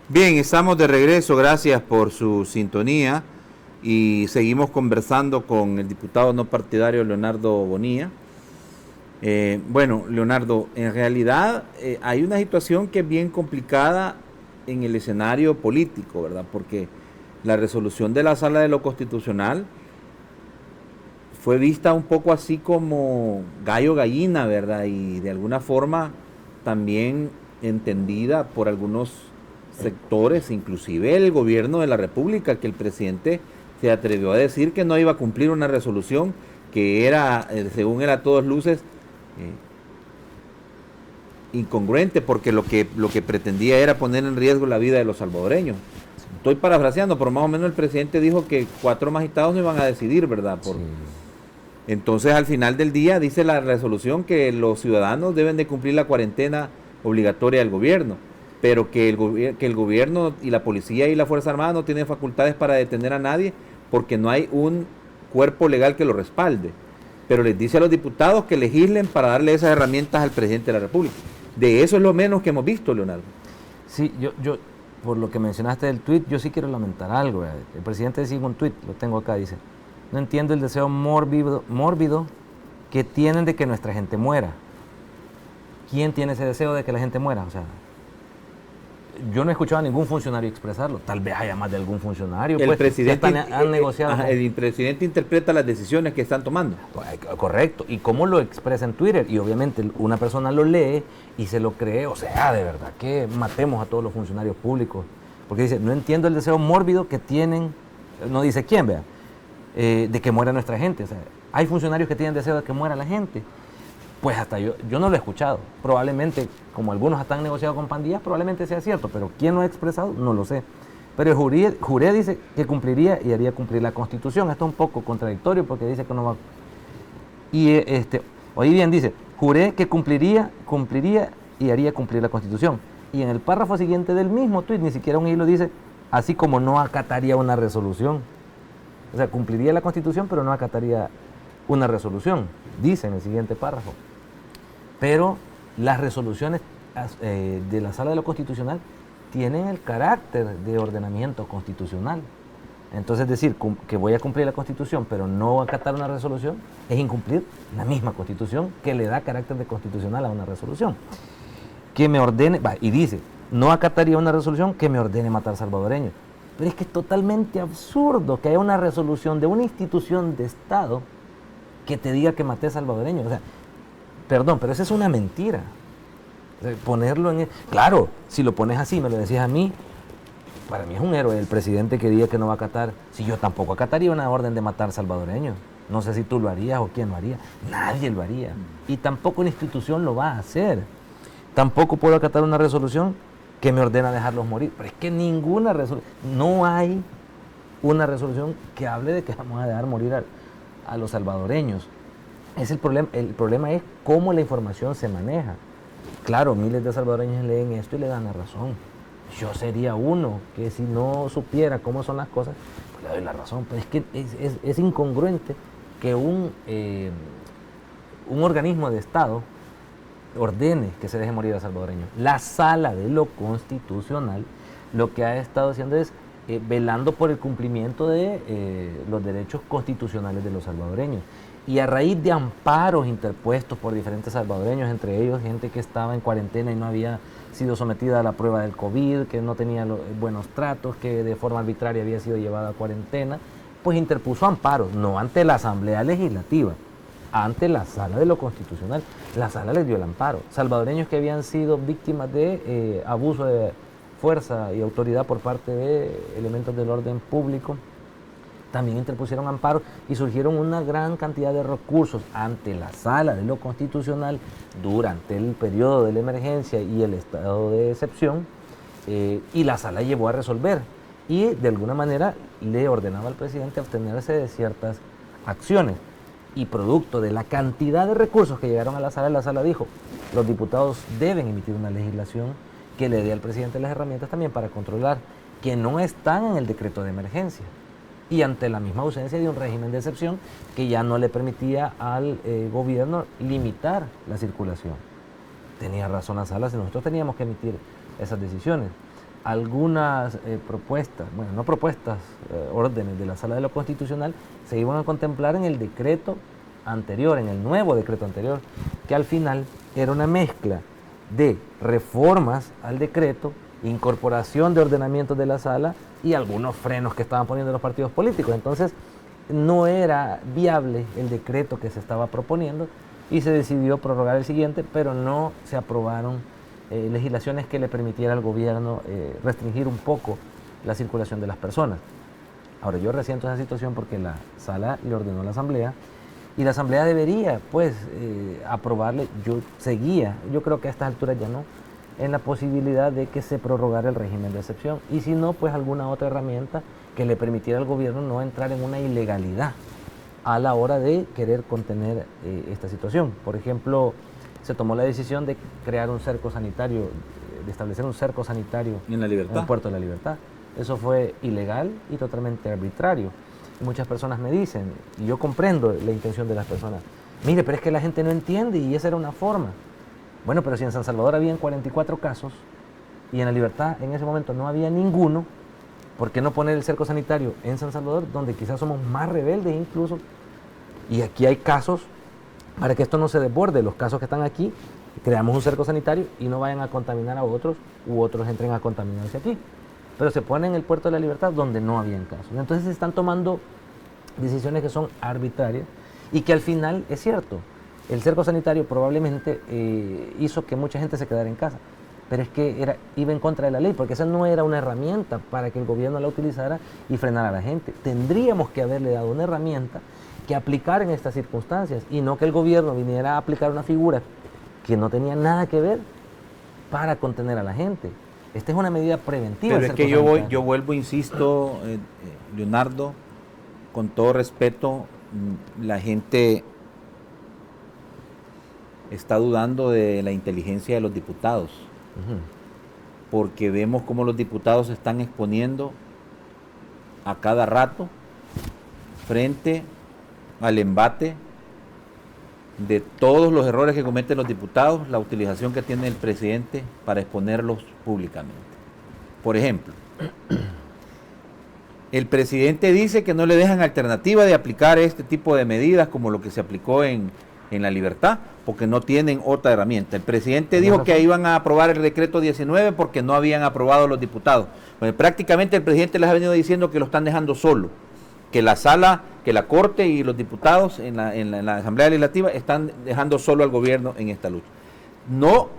Bien, estamos de regreso, gracias por su sintonía y seguimos conversando con el diputado no partidario Leonardo Bonilla. Bueno, Leonardo, en realidad hay una situación que es bien complicada en el escenario político, ¿verdad? Porque la resolución de la Sala de lo Constitucional fue vista un poco así como gallo gallina, ¿verdad? Y de alguna forma también entendida por algunos sectores, inclusive el gobierno de la República, que el presidente se atrevió a decir que no iba a cumplir una resolución que era, según él a todas luces, incongruente, porque lo que pretendía era poner en riesgo la vida de los salvadoreños. Estoy parafraseando, pero más o menos el presidente dijo que 4 magistrados no iban a decidir, ¿verdad? Sí. Entonces, al final del día, dice la resolución que los ciudadanos deben de cumplir la cuarentena obligatoria del gobierno, pero que el gobierno y la policía y la Fuerza Armada no tienen facultades para detener a nadie porque no hay un cuerpo legal que lo respalde. Pero les dice a los diputados que legislen para darle esas herramientas al presidente de la República. De eso es lo menos que hemos visto, Leonardo. Sí, yo, por lo que mencionaste del tuit, yo sí quiero lamentar algo. ¿Verdad? El presidente decía un tuit, lo tengo acá, dice: no entiendo el deseo mórbido que tienen de que nuestra gente muera. ¿Quién tiene ese deseo de que la gente muera? O sea, yo no he escuchado a ningún funcionario expresarlo. Tal vez haya más de algún funcionario. El Pues, presidente, han negociado. el presidente interpreta las decisiones que están tomando. Correcto. ¿Y cómo lo expresa en Twitter? Y obviamente una persona lo lee y se lo cree. O sea, de verdad que matemos a todos los funcionarios públicos. Porque dice: no entiendo el deseo mórbido que tienen, no dice quién, vea, de que muera nuestra gente. O sea, hay funcionarios que tienen deseo de que muera la gente. Pues hasta yo no lo he escuchado. Probablemente, como algunos hasta han negociado con pandillas, probablemente sea cierto, pero quién lo ha expresado, no lo sé. Pero Juré dice que cumpliría y haría cumplir la Constitución. Esto es un poco contradictorio porque dice que no va. Y oí bien, dice: Juré que cumpliría y haría cumplir la Constitución. Y en el párrafo siguiente del mismo tuit, ni siquiera un hilo, dice: así como no acataría una resolución. O sea, cumpliría la Constitución, pero no acataría una resolución, dice en el siguiente párrafo. Pero las resoluciones de la Sala de lo Constitucional tienen el carácter de ordenamiento constitucional. Entonces, decir que voy a cumplir la Constitución, pero no acatar una resolución, es incumplir la misma Constitución que le da carácter de constitucional a una resolución. Que me ordene, y dice: no acataría una resolución que me ordene matar salvadoreños. Pero es que es totalmente absurdo que haya una resolución de una institución de Estado que te diga que maté salvadoreños. O sea, perdón, pero esa es una mentira. O sea, ponerlo en... Claro, si lo pones así, me lo decías a mí, para mí es un héroe el presidente que diga que no va a acatar. Si yo tampoco acataría una orden de matar salvadoreños. No sé si tú lo harías o quién lo haría. Nadie lo haría. Y tampoco una institución lo va a hacer. Tampoco puedo acatar una resolución que me ordena dejarlos morir. Pero es que ninguna resolución... No hay una resolución que hable de que vamos a dejar morir a los salvadoreños. El problema es cómo la información se maneja. Claro, miles de salvadoreños leen esto y le dan la razón. Yo sería uno que si no supiera cómo son las cosas, pues le doy la razón. Pero es que es incongruente que un organismo de Estado ordene que se deje morir a salvadoreños. La Sala de lo Constitucional lo que ha estado haciendo es velando por el cumplimiento de los derechos constitucionales de los salvadoreños. Y a raíz de amparos interpuestos por diferentes salvadoreños, entre ellos gente que estaba en cuarentena y no había sido sometida a la prueba del COVID, que no tenía buenos tratos, que de forma arbitraria había sido llevada a cuarentena, pues interpuso amparos, no ante la Asamblea Legislativa, ante la Sala de lo Constitucional. La Sala les dio el amparo. Salvadoreños que habían sido víctimas de abuso de fuerza y autoridad por parte de elementos del orden público, también interpusieron amparos y surgieron una gran cantidad de recursos ante la Sala de lo Constitucional durante el periodo de la emergencia y el estado de excepción, y la Sala llevó a resolver y de alguna manera le ordenaba al presidente abstenerse de ciertas acciones. Y producto de la cantidad de recursos que llegaron a la Sala dijo: los diputados deben emitir una legislación que le dé al presidente las herramientas también para controlar, que no están en el decreto de emergencia. Y ante la misma ausencia de un régimen de excepción que ya no le permitía al gobierno limitar la circulación. Tenía razón la Sala, si nosotros teníamos que emitir esas decisiones. algunas propuestas, bueno, no propuestas, órdenes de la Sala de lo Constitucional se iban a contemplar en el decreto anterior, en el nuevo decreto anterior, que al final era una mezcla de reformas al decreto, incorporación de ordenamientos de la Sala y algunos frenos que estaban poniendo los partidos políticos. Entonces, no era viable el decreto que se estaba proponiendo y se decidió prorrogar el siguiente, pero no se aprobaron legislaciones que le permitiera al gobierno restringir un poco la circulación de las personas. Ahora, yo resiento esa situación porque la Sala le ordenó a la Asamblea y la Asamblea debería, pues, aprobarle. Yo creo que a estas alturas ya no, en la posibilidad de que se prorrogara el régimen de excepción y si no, pues alguna otra herramienta que le permitiera al gobierno no entrar en una ilegalidad a la hora de querer contener esta situación. Por ejemplo, se tomó la decisión de crear un cerco sanitario, de establecer un cerco sanitario en la Libertad, en el Puerto de la Libertad. Eso fue ilegal y totalmente arbitrario. Y muchas personas me dicen, y yo comprendo la intención de las personas, mire, pero es que la gente no entiende y esa era una forma. Bueno, pero si en San Salvador habían 44 casos y en la Libertad en ese momento no había ninguno, ¿por qué no poner el cerco sanitario en San Salvador, donde quizás somos más rebeldes incluso? Y aquí hay casos, para que esto no se desborde, los casos que están aquí, creamos un cerco sanitario y no vayan a contaminar a otros u otros entren a contaminarse aquí. Pero se pone en el Puerto de la Libertad donde no habían casos. Entonces se están tomando decisiones que son arbitrarias y que al final, es cierto, el cerco sanitario probablemente hizo que mucha gente se quedara en casa, pero es que iba en contra de la ley, porque esa no era una herramienta para que el gobierno la utilizara y frenara a la gente. Tendríamos que haberle dado una herramienta que aplicar en estas circunstancias y no que el gobierno viniera a aplicar una figura que no tenía nada que ver para contener a la gente. Esta es una medida preventiva. Pero es que yo vuelvo, insisto, Leonardo, con todo respeto, la gente está dudando de la inteligencia de los diputados, porque vemos cómo los diputados se están exponiendo a cada rato frente al embate de todos los errores que cometen los diputados, la utilización que tiene el presidente para exponerlos públicamente. Por ejemplo, el presidente dice que no le dejan alternativa de aplicar este tipo de medidas como lo que se aplicó en la Libertad, porque no tienen otra herramienta. El presidente dijo que iban a aprobar el decreto 19 porque no habían aprobado los diputados. Bueno, prácticamente el presidente les ha venido diciendo que lo están dejando solo, que la Sala, que la Corte y los diputados en la Asamblea Legislativa están dejando solo al gobierno en esta lucha. No,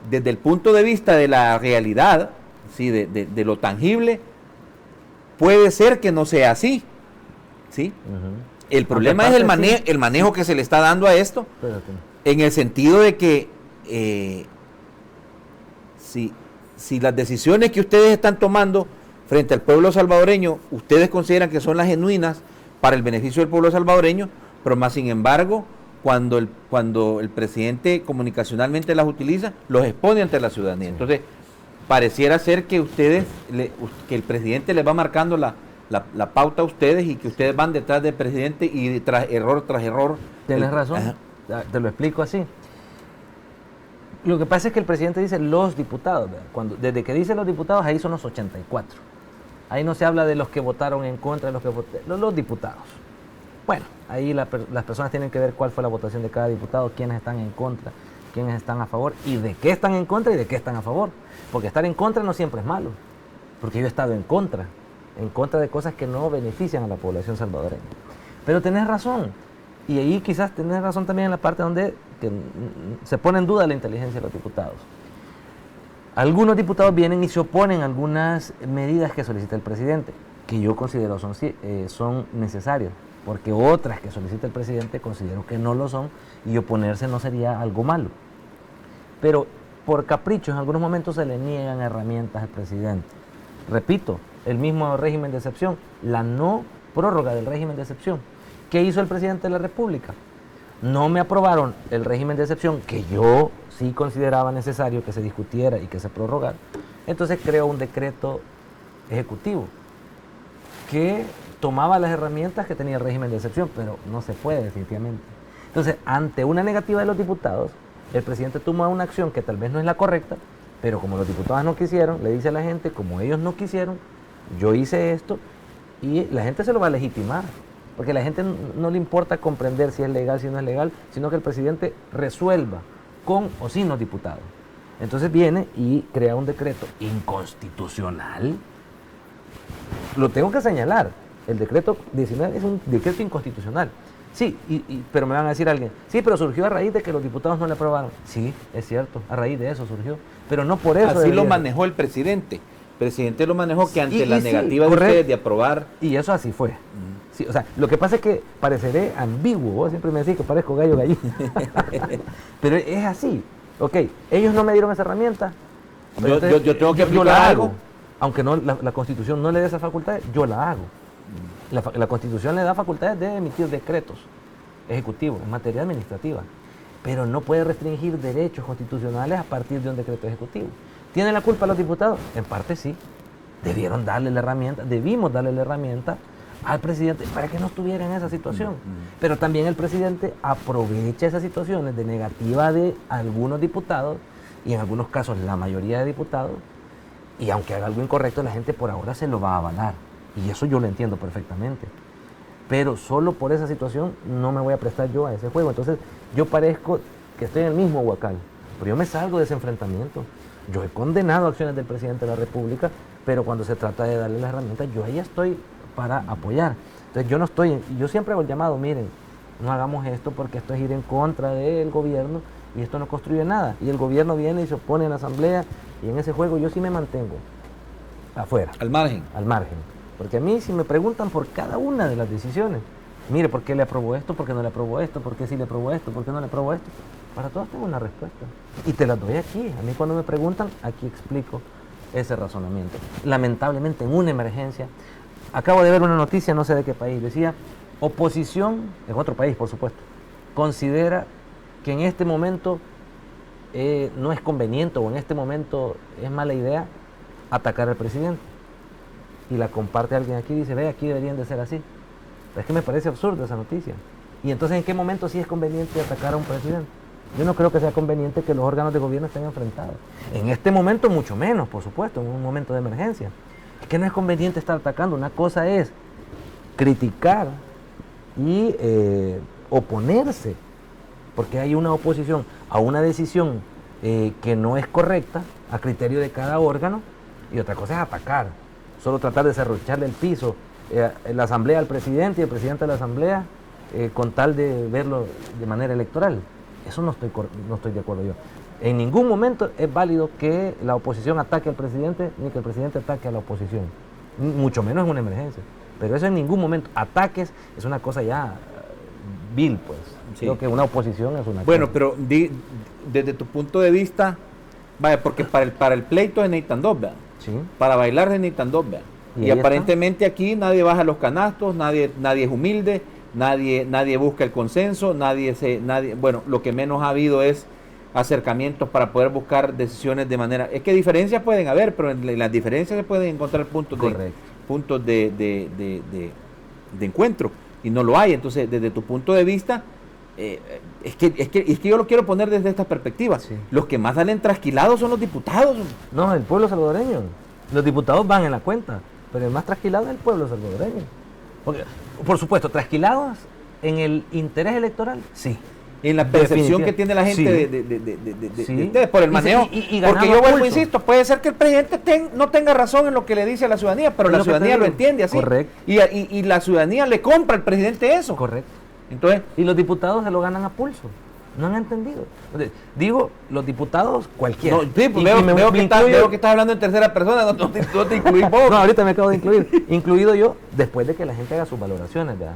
desde el punto de vista de la realidad, ¿sí? de lo tangible, puede ser que no sea así, ¿sí? El problema es el manejo que se le está dando a esto, en el sentido de que si las decisiones que ustedes están tomando frente al pueblo salvadoreño, ustedes consideran que son las genuinas para el beneficio del pueblo salvadoreño, pero más sin embargo, cuando el presidente comunicacionalmente las utiliza, los expone ante la ciudadanía. Entonces, pareciera ser que que el presidente les va marcando la pauta a ustedes y que ustedes van detrás del presidente y tras error. Tienes razón, te lo explico así. Lo que pasa es que el presidente dice los diputados, desde que dice los diputados, ahí son los 84. Ahí no se habla de los que votaron en contra, de los que votaron, los diputados. Bueno, ahí las personas tienen que ver cuál fue la votación de cada diputado, quiénes están en contra, quiénes están a favor y de qué están en contra y de qué están a favor. Porque estar en contra no siempre es malo, porque yo he estado en contra de cosas que no benefician a la población salvadoreña. Pero tenés razón, y ahí quizás tenés razón también en la parte donde se pone en duda la inteligencia de los diputados. Algunos diputados vienen y se oponen a algunas medidas que solicita el presidente, que yo considero son necesarias, porque otras que solicita el presidente considero que no lo son, y oponerse no sería algo malo. Pero por capricho en algunos momentos se le niegan herramientas al presidente. Repito, el mismo régimen de excepción, la no prórroga del régimen de excepción. ¿Qué hizo el presidente de la República? No me aprobaron el régimen de excepción, que yo sí consideraba necesario que se discutiera y que se prorrogara. Entonces creó un decreto ejecutivo que tomaba las herramientas que tenía el régimen de excepción, pero no se puede definitivamente. Entonces, ante una negativa de los diputados, el presidente toma una acción que tal vez no es la correcta, Pero como los diputados no quisieron, le dice a la gente, como ellos no quisieron, yo hice esto, y la gente se lo va a legitimar. Porque a la gente no le importa comprender si es legal, si no es legal, sino que el presidente resuelva con o sin los diputados. Entonces viene y crea un decreto inconstitucional. Lo tengo que señalar. El decreto 19 es un decreto inconstitucional. Sí, pero me van a decir alguien, sí, pero surgió a raíz de que los diputados no le aprobaron. Sí, es cierto, a raíz de eso surgió. Pero no por eso. Así lo manejó el presidente. El presidente lo manejó que ante la negativa de ustedes de aprobar. Y eso así fue. Sí, o sea, lo que pasa es que pareceré ambiguo. Vos siempre me decís que parezco gallo gallina. Pero es así. Ok, ellos no me dieron esa herramienta. Yo tengo que aplicar la algo. hago. Aunque no, la Constitución no le dé esa facultad, yo la hago. La Constitución le da facultades de emitir decretos ejecutivos en materia administrativa, pero no puede restringir derechos constitucionales a partir de un decreto ejecutivo. ¿Tienen la culpa los diputados? En parte sí. Debimos darle la herramienta al presidente para que no estuviera en esa situación. Pero también el presidente aprovecha esas situaciones de negativa de algunos diputados, y en algunos casos la mayoría de diputados, y aunque haga algo incorrecto, la gente por ahora se lo va a avalar. Y eso yo lo entiendo perfectamente. Pero solo por esa situación no me voy a prestar yo a ese juego. Entonces yo parezco que estoy en el mismo huacal, pero yo me salgo de ese enfrentamiento. Yo he condenado acciones del presidente de la República, pero cuando se trata de darle las herramientas, yo ahí estoy para apoyar. Entonces yo no estoy, yo siempre hago el llamado, miren, no hagamos esto porque esto es ir en contra del gobierno y esto no construye nada. Y el gobierno viene y se opone en la asamblea, y en ese juego yo sí me mantengo afuera. Al margen. Al margen. Porque a mí si me preguntan por cada una de las decisiones, mire, ¿por qué le aprobó esto? ¿Por qué no le aprobó esto? ¿Por qué sí le aprobó esto? ¿Por qué no le aprobó esto? Para todas tengo una respuesta. Y te las doy aquí. A mí cuando me preguntan, aquí explico ese razonamiento. Lamentablemente en una emergencia, acabo de ver una noticia, no sé de qué país, decía, oposición, en otro país por supuesto, considera que en este momento no es conveniente o en este momento es mala idea atacar al presidente. Y la comparte alguien aquí y dice, ve, aquí deberían de ser así. Es que me parece absurda esa noticia. Y entonces, ¿en qué momento sí es conveniente atacar a un presidente? Yo no creo que sea conveniente que los órganos de gobierno estén enfrentados. En este momento mucho menos, por supuesto, en un momento de emergencia. Es que no es conveniente estar atacando. Una cosa es criticar y oponerse, porque hay una oposición a una decisión que no es correcta a criterio de cada órgano, y otra cosa es atacar. Solo tratar de cerrucharle el piso la asamblea al presidente y el presidente a la asamblea con tal de verlo de manera electoral. Eso no estoy de acuerdo yo. En ningún momento es válido que la oposición ataque al presidente ni que el presidente ataque a la oposición. Mucho menos en una emergencia. Pero eso en ningún momento. Ataques es una cosa ya vil, pues. Sí. Creo que una oposición es una Bueno, cosa. pero desde tu punto de vista, vaya, porque para el pleito se necesitan dos, ¿verdad? Sí. Para bailar se necesitan dos, ¿verdad? Y aparentemente aquí nadie baja los canastos, nadie es humilde, nadie busca el consenso, bueno, lo que menos ha habido es acercamientos para poder buscar decisiones de manera, es que diferencias pueden haber, pero en las diferencias se pueden encontrar puntos de encuentro, y no lo hay. Entonces, desde tu punto de vista, es que yo lo quiero poner desde esta perspectiva. Sí. Los que más salen trasquilados son los diputados. No, el pueblo salvadoreño. Los diputados van en la cuenta, pero el más trasquilado es el pueblo salvadoreño. Porque, por supuesto, trasquilados en el interés electoral, sí. En la percepción que tiene la gente sí. de ustedes por el manejo. Porque yo vuelvo, insisto, puede ser que el presidente no tenga razón en lo que le dice a la ciudadanía, pero la ciudadanía lo entiende así. Correcto. Y la ciudadanía le compra al presidente eso. Correcto. Entonces, y los diputados se lo ganan a pulso. No han entendido. Digo, los diputados cualquiera. No, sí, pues veo que estás hablando en tercera persona, no te incluís vos. No, ahorita me acabo de incluir. Incluido yo, después de que la gente haga sus valoraciones, ¿verdad?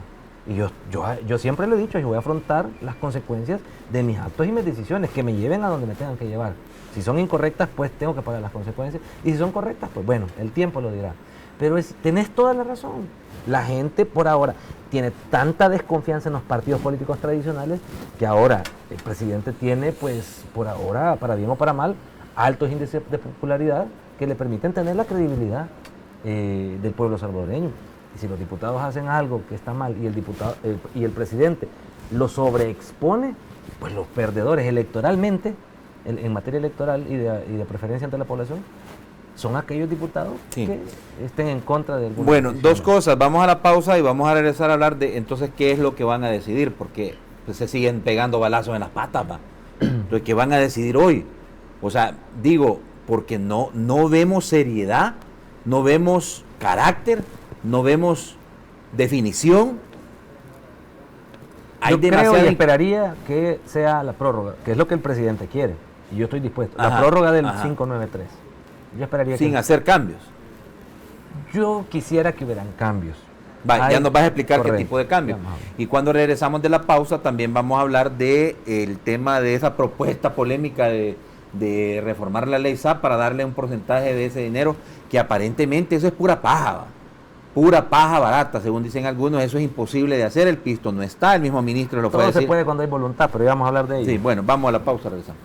Y yo siempre lo he dicho, yo voy a afrontar las consecuencias de mis actos y mis decisiones, que me lleven a donde me tengan que llevar. Si son incorrectas, pues tengo que pagar las consecuencias. Y si son correctas, pues bueno, el tiempo lo dirá. Pero tenés toda la razón. La gente por ahora tiene tanta desconfianza en los partidos políticos tradicionales que ahora el presidente tiene, pues por ahora, para bien o para mal, altos índices de popularidad que le permiten tener la credibilidad del pueblo salvadoreño. Y si los diputados hacen algo que está mal y el presidente lo sobreexpone, pues los perdedores electoralmente en materia electoral y de preferencia ante la población son aquellos diputados que estén en contra de alguna Bueno, decisión. dos cosas, vamos a la pausa y vamos a regresar a hablar de entonces qué es lo que van a decidir, porque pues, se siguen pegando balazos en las patas, ¿va? Lo que van a decidir hoy. O sea, digo, porque no vemos seriedad, no vemos carácter, no vemos definición. Yo creo y esperaría que sea la prórroga, que es lo que el presidente quiere, y yo estoy dispuesto. La prórroga del 593. Yo esperaría sin hacer cambios. Yo quisiera que hubieran cambios. Ya nos vas a explicar qué tipo de cambios. Y cuando regresamos de la pausa también vamos a hablar de el tema de esa propuesta polémica de reformar la ley SAP para darle un porcentaje de ese dinero, que aparentemente eso es pura paja, ¿va? Pura paja barata, según dicen algunos. Eso es imposible de hacer, el pisto no está, el mismo ministro lo puede decir. Todo se puede cuando hay voluntad, pero ya vamos a hablar de ello. Sí, bueno, vamos a la pausa, regresamos.